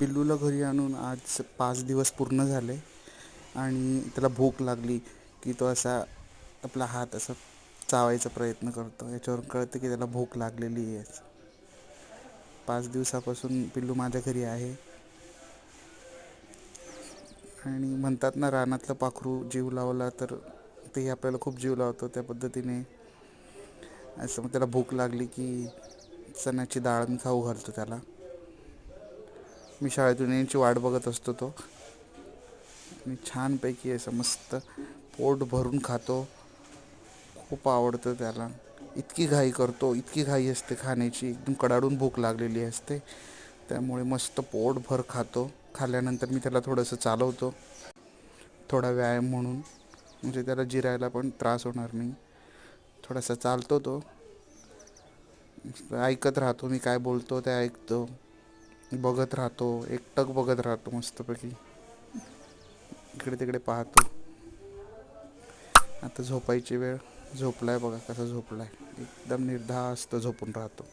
पिल्लूला घरी आणून आज 5 दिवस पूर्ण झाले आणि त्याला भूक लागली की तो असा आपला हात असा चावायचा प्रयत्न करतो. याच्यावरून कळतं की त्याला भूक लागलेली आहे. 5 दिवसापासून पिल्लू माझ्या घरी आहे. आणि म्हणतात ना, रानातलं पाखरू जीव लावला तर ते आपल्याला खूप जीव लावतो. त्या पद्धतीने असं मग त्याला भूक लागली की चण्याची डाळ मी खाऊ घालतो त्याला. मी शाळेतून येण्याची वाट बघत असतो तो. आणि छानपैकी असं मस्त पोट भरून खातो. खूप आवडतं त्याला. इतकी घाई करतो, इतकी घाई असते खाण्याची, एकदम कडाडून भूक लागलेली असते. त्यामुळे मस्त पोटभर खातो. खाल्ल्यानंतर मी त्याला थोडंसं चालवतो, थोडा व्यायाम म्हणून, म्हणजे त्याला जिरायला पण त्रास होणार नाही. थोडासा चालतो तो, ऐकत राहतो मी काय बोलतो ते ऐकतो, बघत राहतो, एकटक बघत राहतो मस्तपैकी, इकडे तिकडे पाहतो. आता झोपायची वेळ. झोपलाय बघा, कसा झोपलाय, एकदम निर्धास्त झोपून राहतो.